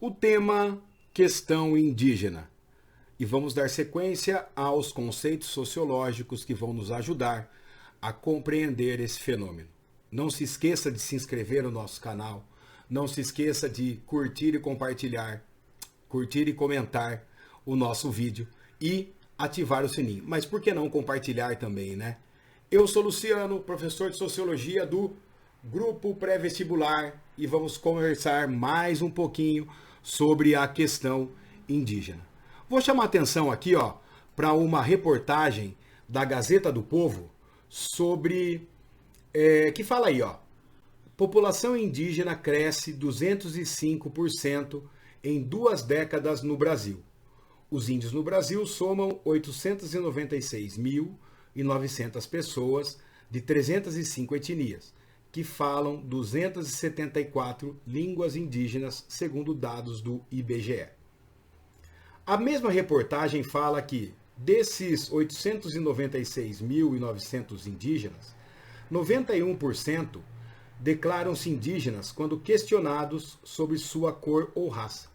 o tema questão indígena. E vamos dar sequência aos conceitos sociológicos que vão nos ajudar a compreender esse fenômeno. Não se esqueça de se inscrever no nosso canal, não se esqueça de curtir e compartilhar, curtir e comentar o nosso vídeo e ativar o sininho. Mas por que não compartilhar também, né? Eu sou Luciano, professor de Sociologia do Grupo Pré-Vestibular e vamos conversar mais um pouquinho sobre a questão indígena. Vou chamar atenção aqui, para uma reportagem da Gazeta do Povo sobre que fala aí, população indígena cresce 205% em 2 décadas no Brasil. Os índios no Brasil somam 896.900 pessoas de 305 etnias, que falam 274 línguas indígenas, segundo dados do IBGE. A mesma reportagem fala que, desses 896.900 indígenas, 91% declaram-se indígenas quando questionados sobre sua cor ou raça.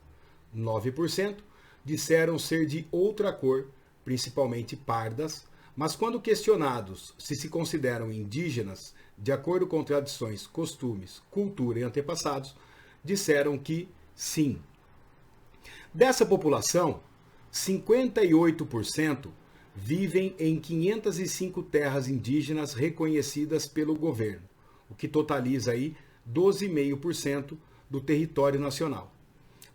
9% disseram ser de outra cor, principalmente pardas, mas quando questionados se consideram indígenas, de acordo com tradições, costumes, cultura e antepassados, disseram que sim. Dessa população, 58% vivem em 505 terras indígenas reconhecidas pelo governo, o que totaliza aí 12,5% do território nacional.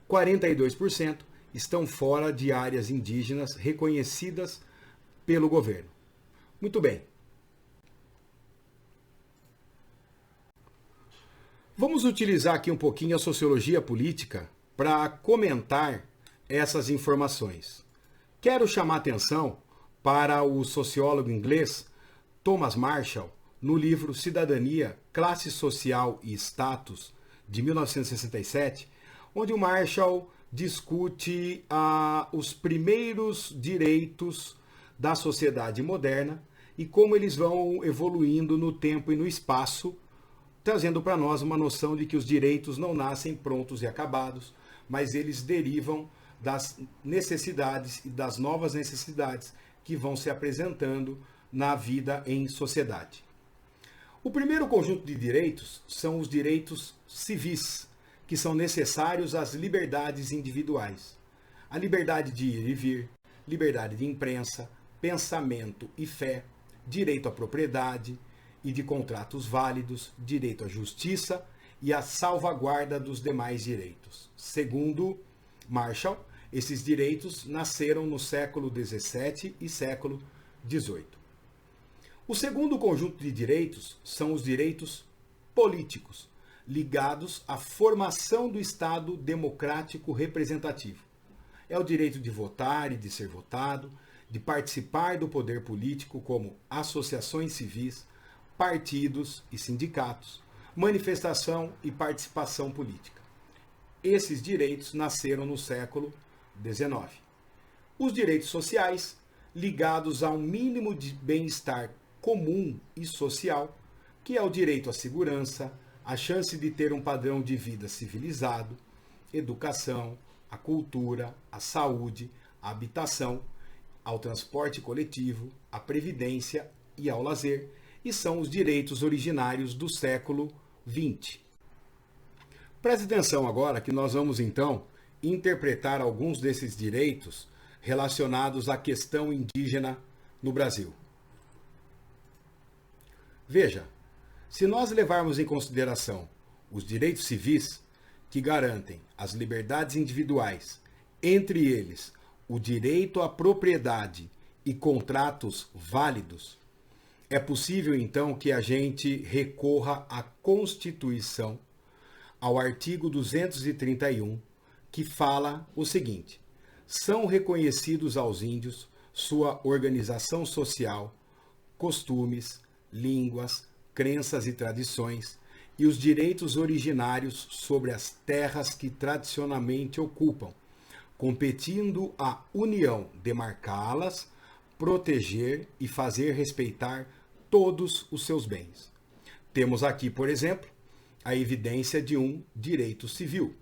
42% estão fora de áreas indígenas reconhecidas pelo governo. Muito bem. Vamos utilizar aqui um pouquinho a sociologia política para comentar essas informações. Quero chamar atenção para o sociólogo inglês Thomas Marshall, no livro Cidadania, Classe Social e Status, de 1967, onde o Marshall discute os primeiros direitos da sociedade moderna e como eles vão evoluindo no tempo e no espaço, trazendo para nós uma noção de que os direitos não nascem prontos e acabados, mas eles derivam das necessidades e das novas necessidades que vão se apresentando na vida em sociedade. O primeiro conjunto de direitos são os direitos civis, que são necessários às liberdades individuais. A liberdade de ir e vir, liberdade de imprensa, pensamento e fé, direito à propriedade e de contratos válidos, direito à justiça e à salvaguarda dos demais direitos. Segundo Marshall, esses direitos nasceram no século XVII e século XVIII. O segundo conjunto de direitos são os direitos políticos, ligados à formação do Estado democrático representativo. É o direito de votar e de ser votado, de participar do poder político como associações civis, partidos e sindicatos, manifestação e participação política. Esses direitos nasceram no século XIX. Os direitos sociais, ligados a um mínimo de bem-estar comum e social, que é o direito à segurança, a chance de ter um padrão de vida civilizado, educação, a cultura, a saúde, a habitação, ao transporte coletivo, à previdência e ao lazer, e são os direitos originários do século XX. Preste atenção agora que nós vamos então interpretar alguns desses direitos relacionados à questão indígena no Brasil. Veja, se nós levarmos em consideração os direitos civis, que garantem as liberdades individuais, entre eles o direito à propriedade e contratos válidos, é possível então que a gente recorra à Constituição, ao artigo 231, que fala o seguinte: são reconhecidos aos índios sua organização social, costumes, línguas, crenças e tradições, e os direitos originários sobre as terras que tradicionalmente ocupam, competindo à União demarcá-las, proteger e fazer respeitar todos os seus bens. Temos aqui, por exemplo, a evidência de um direito civil.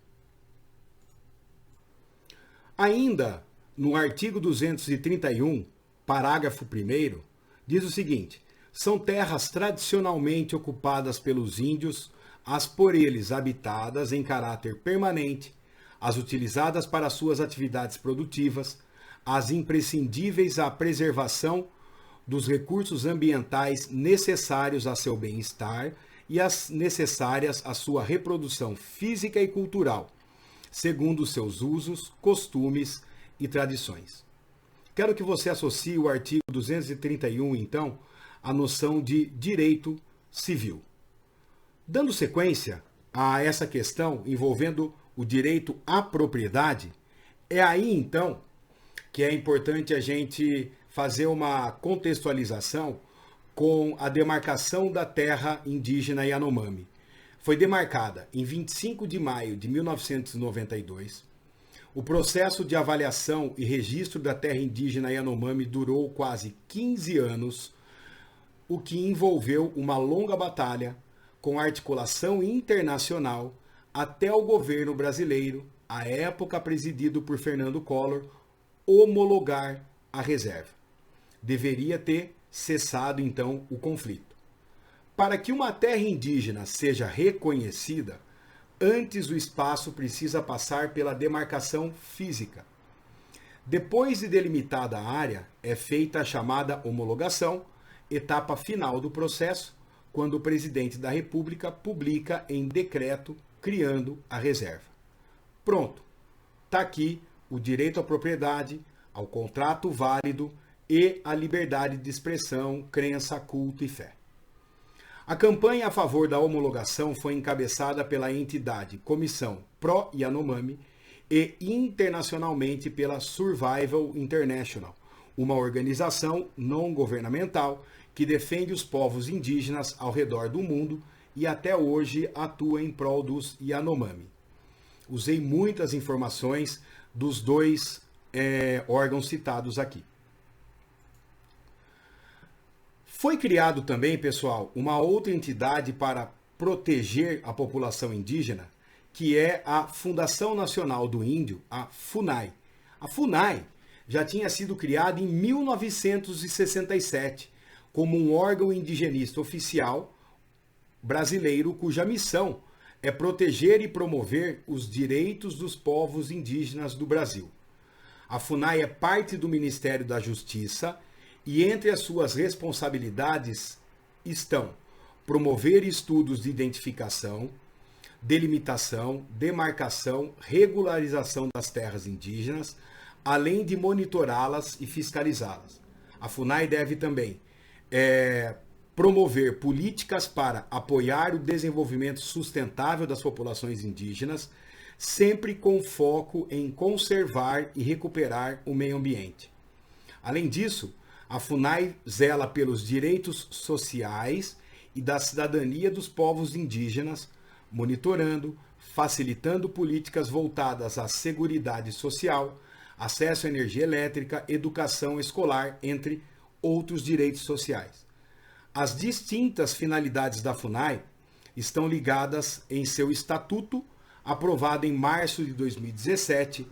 Ainda no artigo 231, parágrafo 1º, diz o seguinte: são terras tradicionalmente ocupadas pelos índios, as por eles habitadas em caráter permanente, as utilizadas para suas atividades produtivas, as imprescindíveis à preservação dos recursos ambientais necessários a seu bem-estar e as necessárias à sua reprodução física e cultural, segundo os seus usos, costumes e tradições. Quero que você associe o artigo 231, então, à noção de direito civil. Dando sequência a essa questão envolvendo o direito à propriedade, é aí, então, que é importante a gente fazer uma contextualização com a demarcação da terra indígena Yanomami. Foi demarcada em 25 de maio de 1992. O processo de avaliação e registro da terra indígena Yanomami durou quase 15 anos, o que envolveu uma longa batalha com articulação internacional até o governo brasileiro, à época presidido por Fernando Collor, homologar a reserva. Deveria ter cessado, então, o conflito. Para que uma terra indígena seja reconhecida, antes o espaço precisa passar pela demarcação física. Depois de delimitada a área, é feita a chamada homologação, etapa final do processo, quando o presidente da República publica em decreto criando a reserva. Pronto. Está aqui o direito à propriedade, ao contrato válido e à liberdade de expressão, crença, culto e fé. A campanha a favor da homologação foi encabeçada pela entidade Comissão Pro Yanomami e internacionalmente pela Survival International, uma organização não governamental que defende os povos indígenas ao redor do mundo e até hoje atua em prol dos Yanomami. Usei muitas informações dos dois órgãos citados aqui. Foi criado também, pessoal, uma outra entidade para proteger a população indígena, que é a Fundação Nacional do Índio, a FUNAI. A FUNAI já tinha sido criada em 1967 como um órgão indigenista oficial brasileiro cuja missão é proteger e promover os direitos dos povos indígenas do Brasil. A FUNAI é parte do Ministério da Justiça e entre as suas responsabilidades estão promover estudos de identificação, delimitação, demarcação, regularização das terras indígenas, além de monitorá-las e fiscalizá-las. A FUNAI deve também promover políticas para apoiar o desenvolvimento sustentável das populações indígenas, sempre com foco em conservar e recuperar o meio ambiente. Além disso, a FUNAI zela pelos direitos sociais e da cidadania dos povos indígenas, monitorando, facilitando políticas voltadas à seguridade social, acesso à energia elétrica, educação escolar, entre outros direitos sociais. As distintas finalidades da FUNAI estão ligadas em seu estatuto, aprovado em março de 2017,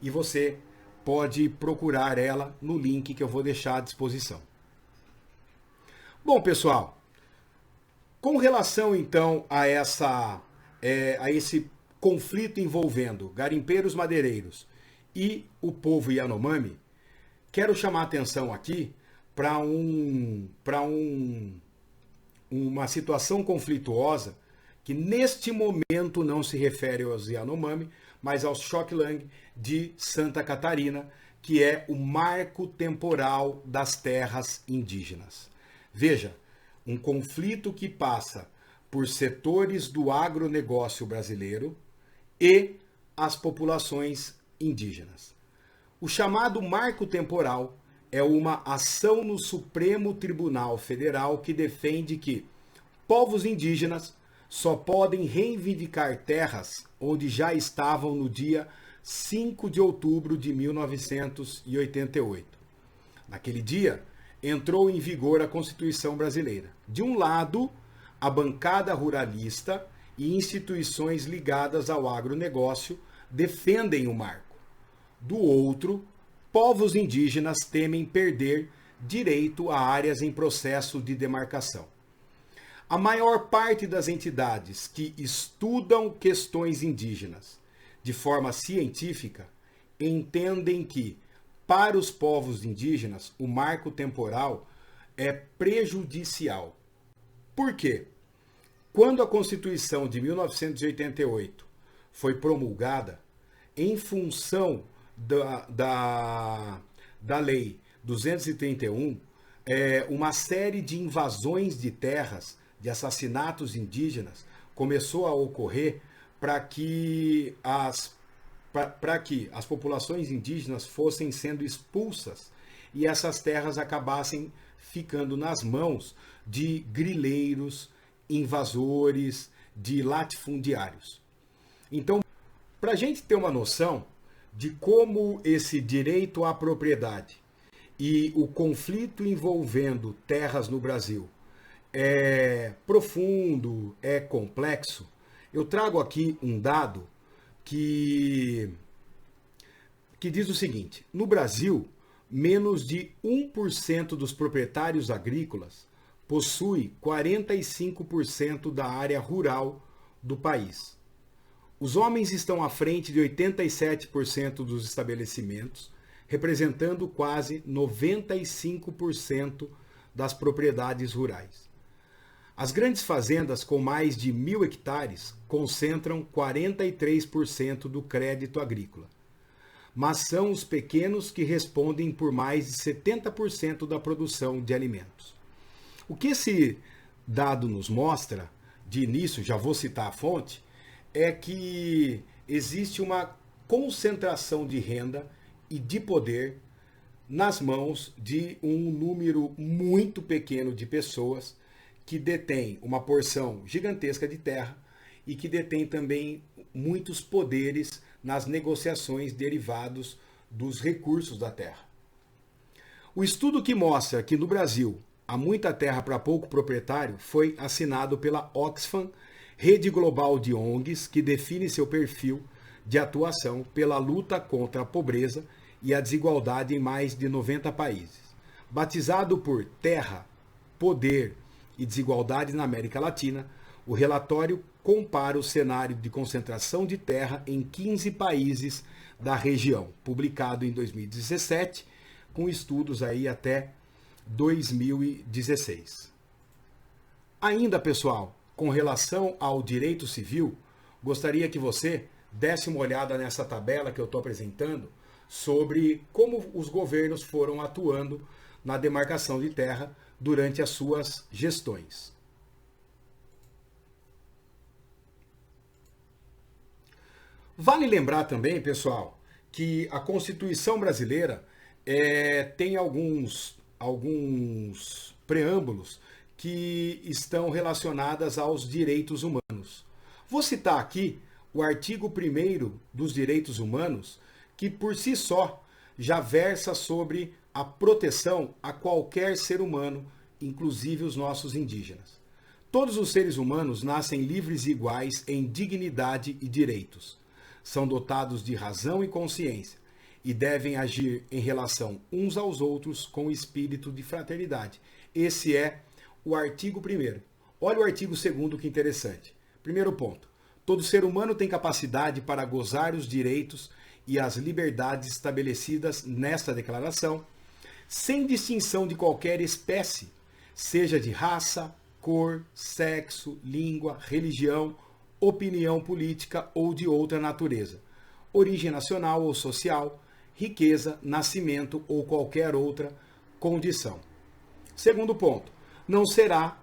e você pode procurar ela no link que eu vou deixar à disposição. Bom, pessoal, com relação então a esse conflito envolvendo garimpeiros madeireiros e o povo Yanomami, quero chamar a atenção aqui para uma situação conflituosa que neste momento não se refere aos Yanomami, mas aos Xoklang de Santa Catarina, que é o marco temporal das terras indígenas. Veja, um conflito que passa por setores do agronegócio brasileiro e as populações indígenas. O chamado marco temporal é uma ação no Supremo Tribunal Federal que defende que povos indígenas só podem reivindicar terras onde já estavam no dia 5 de outubro de 1988. Naquele dia, entrou em vigor a Constituição Brasileira. De um lado, a bancada ruralista e instituições ligadas ao agronegócio defendem o marco. Do outro, povos indígenas temem perder direito a áreas em processo de demarcação. A maior parte das entidades que estudam questões indígenas de forma científica entendem que, para os povos indígenas, o marco temporal é prejudicial. Por quê? Quando a Constituição de 1988 foi promulgada, em função da Lei 231, uma série de invasões de terras, de assassinatos indígenas, começou a ocorrer para que as populações indígenas fossem sendo expulsas e essas terras acabassem ficando nas mãos de grileiros, invasores, de latifundiários. Então, para a gente ter uma noção de como esse direito à propriedade e o conflito envolvendo terras no Brasil é profundo, é complexo, eu trago aqui um dado que diz o seguinte: no Brasil, menos de 1% dos proprietários agrícolas possui 45% da área rural do país. Os homens estão à frente de 87% dos estabelecimentos, representando quase 95% das propriedades rurais. As grandes fazendas com mais de 1.000 hectares concentram 43% do crédito agrícola. Mas são os pequenos que respondem por mais de 70% da produção de alimentos. O que esse dado nos mostra, de início, já vou citar a fonte, é que existe uma concentração de renda e de poder nas mãos de um número muito pequeno de pessoas que detém uma porção gigantesca de terra e que detém também muitos poderes nas negociações derivados dos recursos da terra. O estudo que mostra que no Brasil há muita terra para pouco proprietário foi assinado pela Oxfam, rede global de ONGs que define seu perfil de atuação pela luta contra a pobreza e a desigualdade em mais de 90 países. Batizado por Terra, Poder e Desigualdade na América Latina, o relatório compara o cenário de concentração de terra em 15 países da região, publicado em 2017, com estudos aí até 2016. Ainda, pessoal, com relação ao direito civil, gostaria que você desse uma olhada nessa tabela que eu estou apresentando sobre como os governos foram atuando na demarcação de terra durante as suas gestões. Vale lembrar também, pessoal, que a Constituição brasileira tem alguns preâmbulos que estão relacionados aos direitos humanos. Vou citar aqui o artigo 1º dos direitos humanos, que por si só já versa sobre a proteção a qualquer ser humano, inclusive os nossos indígenas. Todos os seres humanos nascem livres e iguais em dignidade e direitos. São dotados de razão e consciência e devem agir em relação uns aos outros com espírito de fraternidade. Esse é o artigo 1º. Olha o artigo 2º, que interessante. Primeiro ponto: todo ser humano tem capacidade para gozar os direitos e as liberdades estabelecidas nesta declaração, sem distinção de qualquer espécie, seja de raça, cor, sexo, língua, religião, opinião política ou de outra natureza, origem nacional ou social, riqueza, nascimento ou qualquer outra condição. Segundo ponto: não será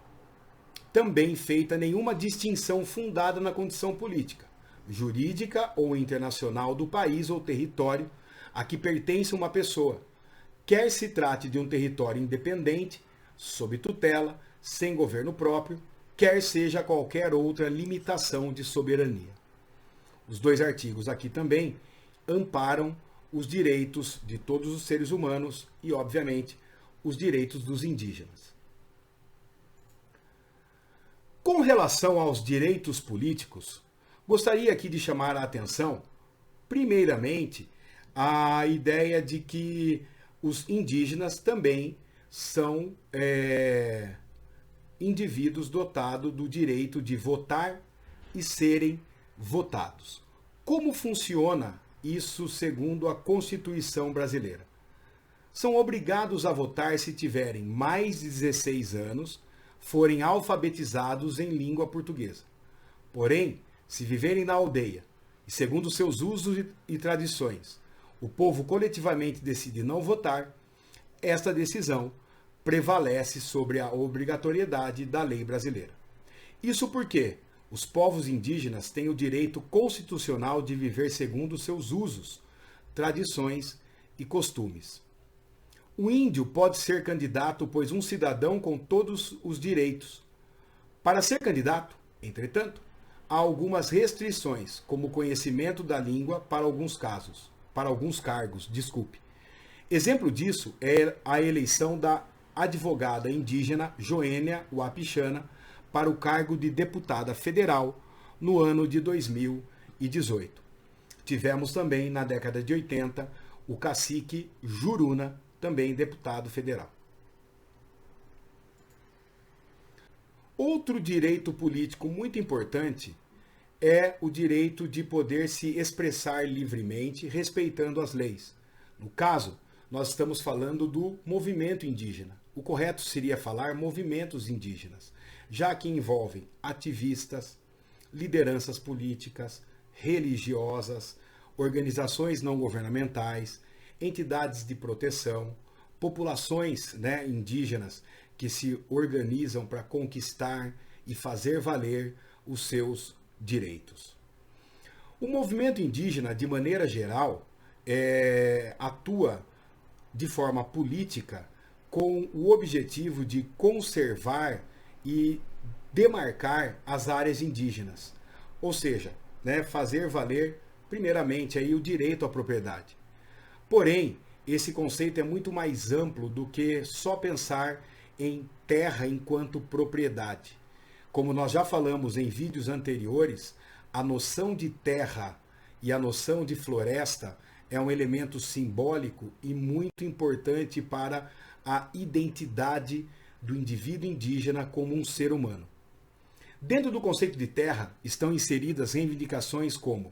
também feita nenhuma distinção fundada na condição política, jurídica ou internacional do país ou território a que pertence uma pessoa, quer se trate de um território independente, sob tutela, sem governo próprio, quer seja qualquer outra limitação de soberania. Os dois artigos aqui também amparam os direitos de todos os seres humanos e, obviamente, os direitos dos indígenas. Com relação aos direitos políticos, gostaria aqui de chamar a atenção, primeiramente, a ideia de que os indígenas também são indivíduos dotados do direito de votar e serem votados. Como funciona isso segundo a Constituição brasileira? São obrigados a votar se tiverem mais de 16 anos, forem alfabetizados em língua portuguesa. Porém, se viverem na aldeia e segundo seus usos e tradições, o povo coletivamente decide não votar, esta decisão prevalece sobre a obrigatoriedade da lei brasileira. Isso porque os povos indígenas têm o direito constitucional de viver segundo seus usos, tradições e costumes. O índio pode ser candidato, pois um cidadão com todos os direitos. Para ser candidato, entretanto, há algumas restrições, como o conhecimento da língua para alguns cargos. Exemplo disso é a eleição da advogada indígena Joênia Wapichana para o cargo de deputada federal no ano de 2018. Tivemos também, na década de 80, o cacique Juruna, também deputado federal. Outro direito político muito importante é o direito de poder se expressar livremente, respeitando as leis. No caso, nós estamos falando do movimento indígena. O correto seria falar movimentos indígenas, já que envolvem ativistas, lideranças políticas, religiosas, organizações não governamentais, entidades de proteção, populações indígenas que se organizam para conquistar e fazer valer os seus direitos. O movimento indígena, de maneira geral, atua de forma política com o objetivo de conservar e demarcar as áreas indígenas, ou seja, fazer valer primeiramente aí o direito à propriedade. Porém, esse conceito é muito mais amplo do que só pensar em terra enquanto propriedade. Como nós já falamos em vídeos anteriores, a noção de terra e a noção de floresta é um elemento simbólico e muito importante para a identidade do indivíduo indígena como um ser humano. Dentro do conceito de terra estão inseridas reivindicações como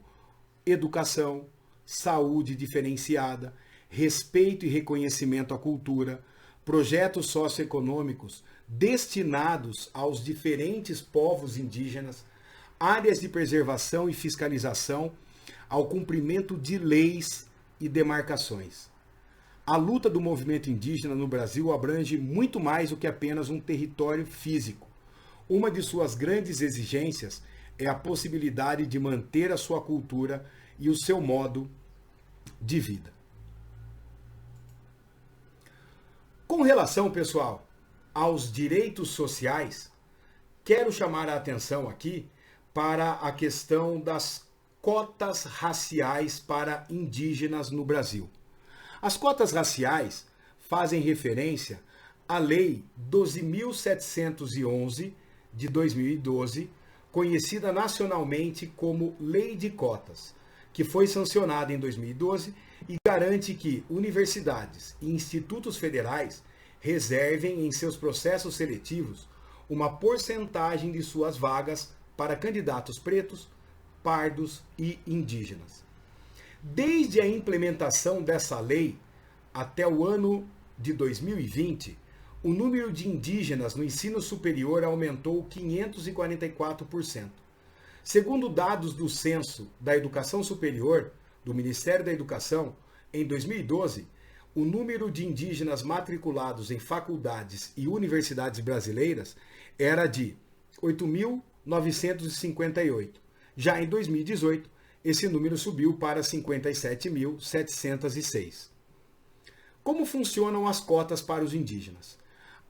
educação, saúde diferenciada, respeito e reconhecimento à cultura, projetos socioeconômicos destinados aos diferentes povos indígenas, áreas de preservação e fiscalização, ao cumprimento de leis e demarcações. A luta do movimento indígena no Brasil abrange muito mais do que apenas um território físico. Uma de suas grandes exigências é a possibilidade de manter a sua cultura e o seu modo de vida. Com relação, pessoal, aos direitos sociais, quero chamar a atenção aqui para a questão das cotas raciais para indígenas no Brasil. As cotas raciais fazem referência à Lei 12.711 de 2012, conhecida nacionalmente como Lei de Cotas, que foi sancionada em 2012 e garante que universidades e institutos federais reservem em seus processos seletivos uma porcentagem de suas vagas para candidatos pretos, pardos e indígenas. Desde a implementação dessa lei até o ano de 2020, o número de indígenas no ensino superior aumentou 544%. Segundo dados do Censo da Educação Superior, do Ministério da Educação, em 2012, o número de indígenas matriculados em faculdades e universidades brasileiras era de 8.958. Já em 2018, esse número subiu para 57.706. Como funcionam as cotas para os indígenas?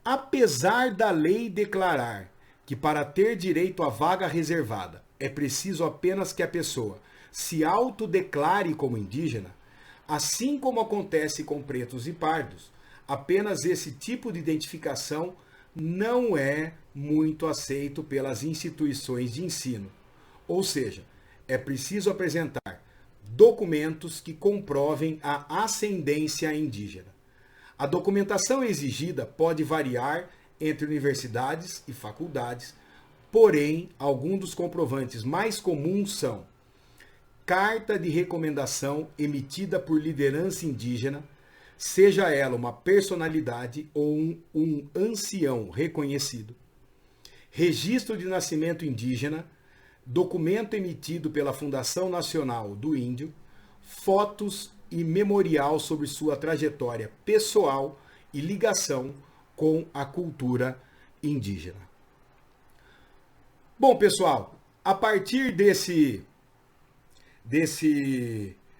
Apesar da lei declarar que para ter direito à vaga reservada é preciso apenas que a pessoa se autodeclare como indígena, assim como acontece com pretos e pardos, apenas esse tipo de identificação não é muito aceito pelas instituições de ensino. Ou seja, é preciso apresentar documentos que comprovem a ascendência indígena. A documentação exigida pode variar entre universidades e faculdades, porém, alguns dos comprovantes mais comuns são carta de recomendação emitida por liderança indígena, seja ela uma personalidade ou um ancião reconhecido, registro de nascimento indígena, documento emitido pela Fundação Nacional do Índio, fotos e memorial sobre sua trajetória pessoal e ligação com a cultura indígena. Bom, pessoal, a partir desse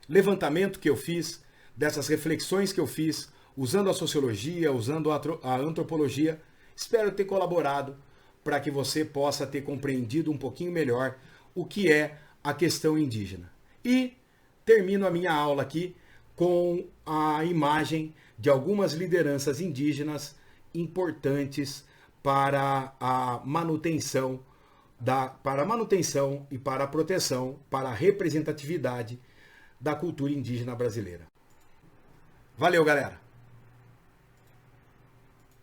levantamento que eu fiz, dessas reflexões que eu fiz, usando a sociologia, usando a antropologia, espero ter colaborado para que você possa ter compreendido um pouquinho melhor o que é a questão indígena. E termino a minha aula aqui com a imagem de algumas lideranças indígenas importantes para a manutenção e para a proteção, para a representatividade da cultura indígena brasileira. Valeu, galera!